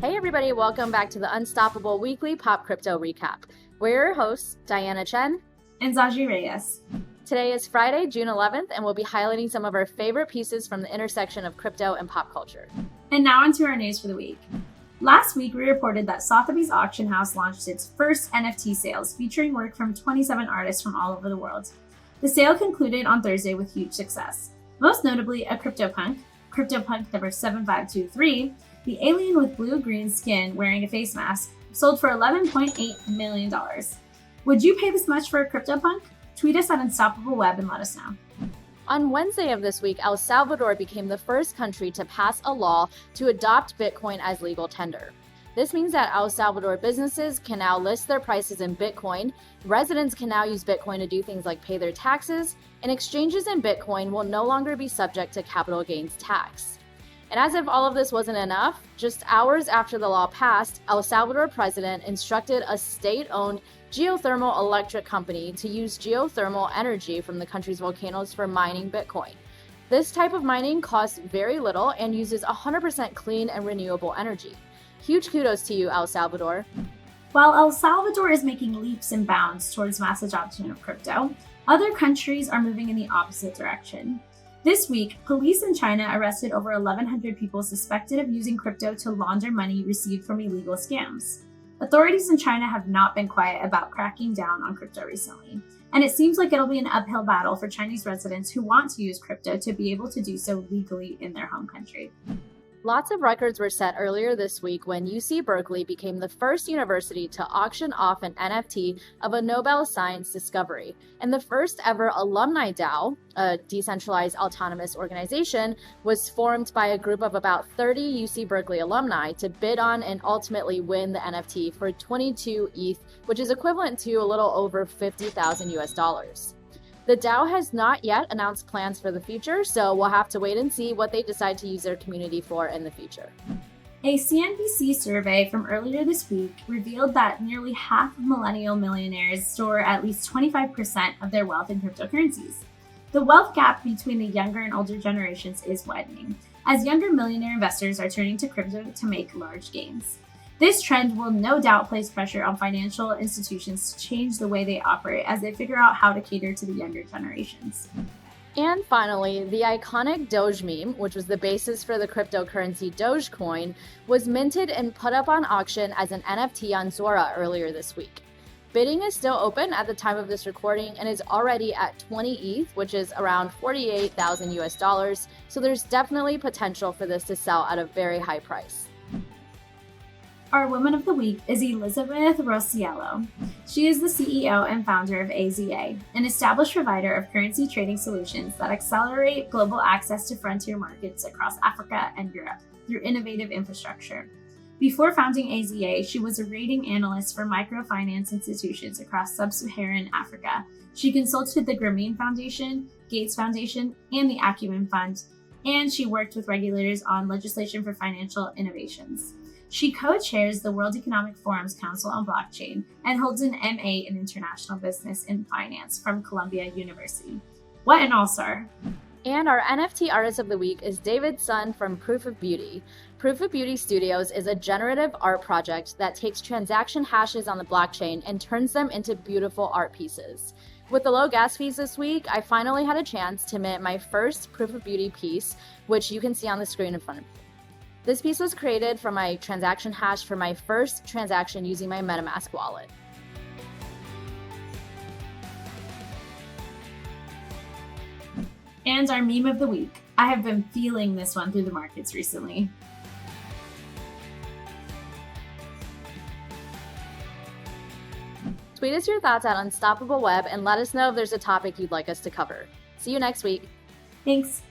Hey everybody, welcome back to the Unstoppable Weekly Pop Crypto Recap. We're your hosts, Diana Chen and Zayi Reyes. Today is Friday, June 11th, and we'll be highlighting some of our favorite pieces from the intersection of crypto and pop culture. And now onto our news for the week. Last week, we reported that Sotheby's Auction House launched its first NFT sales, featuring work from 27 artists from all over the world. The sale concluded on Thursday with huge success. Most notably, a CryptoPunk number 7523, the alien with blue-green skin wearing a face mask, sold for $11.8 million. Would you pay this much for a CryptoPunk? Tweet us at UnstoppableWeb and let us know. On Wednesday of this week, El Salvador became the first country to pass a law to adopt Bitcoin as legal tender. This means that El Salvador businesses can now list their prices in Bitcoin, residents can now use Bitcoin to do things like pay their taxes, and exchanges in Bitcoin will no longer be subject to capital gains tax. And as if all of this wasn't enough, just hours after the law passed, El Salvador president instructed a state-owned geothermal electric company to use geothermal energy from the country's volcanoes for mining Bitcoin. This type of mining costs very little and uses 100% clean and renewable energy. Huge kudos to you, El Salvador. While El Salvador is making leaps and bounds towards mass adoption of crypto, other countries are moving in the opposite direction. This week, police in China arrested over 1,100 people suspected of using crypto to launder money received from illegal scams. Authorities in China have not been quiet about cracking down on crypto recently, and it seems like it'll be an uphill battle for Chinese residents who want to use crypto to be able to do so legally in their home country. Lots of records were set earlier this week when UC Berkeley became the first university to auction off an NFT of a Nobel Science discovery, and the first ever alumni DAO, a decentralized autonomous organization, was formed by a group of about 30 UC Berkeley alumni to bid on and ultimately win the NFT for 22 ETH, which is equivalent to a little over 50,000 US dollars. The DAO has not yet announced plans for the future, so we'll have to wait and see what they decide to use their community for in the future. A CNBC survey from earlier this week revealed that nearly half of millennial millionaires store at least 25% of their wealth in cryptocurrencies. The wealth gap between the younger and older generations is widening, as younger millionaire investors are turning to crypto to make large gains. This trend will no doubt place pressure on financial institutions to change the way they operate as they figure out how to cater to the younger generations. And finally, the iconic Doge meme, which was the basis for the cryptocurrency Dogecoin, was minted and put up on auction as an NFT on Zora earlier this week. Bidding is still open at the time of this recording and is already at 20 ETH, which is around 48,000 US dollars, so there's definitely potential for this to sell at a very high price. Our Woman of the Week is Elizabeth Rosiello. She is the CEO and founder of AZA, an established provider of currency trading solutions that accelerate global access to frontier markets across Africa and Europe through innovative infrastructure. Before founding AZA, she was a rating analyst for microfinance institutions across sub-Saharan Africa. She consulted the Grameen Foundation, Gates Foundation, and the Acumen Fund, and she worked with regulators on legislation for financial innovations. She co-chairs the World Economic Forum's Council on Blockchain and holds an MA in International Business and Finance from Columbia University. What an all-star! And our NFT Artist of the Week is David Sun from Proof of Beauty. Proof of Beauty Studios is a generative art project that takes transaction hashes on the blockchain and turns them into beautiful art pieces. With the low gas fees this week, I finally had a chance to mint my first Proof of Beauty piece, which you can see on the screen in front of me. This piece was created from my transaction hash for my first transaction using my MetaMask wallet. And our meme of the week. I have been feeling this one through the markets recently. Tweet us your thoughts at UnstoppableWeb and let us know if there's a topic you'd like us to cover. See you next week. Thanks.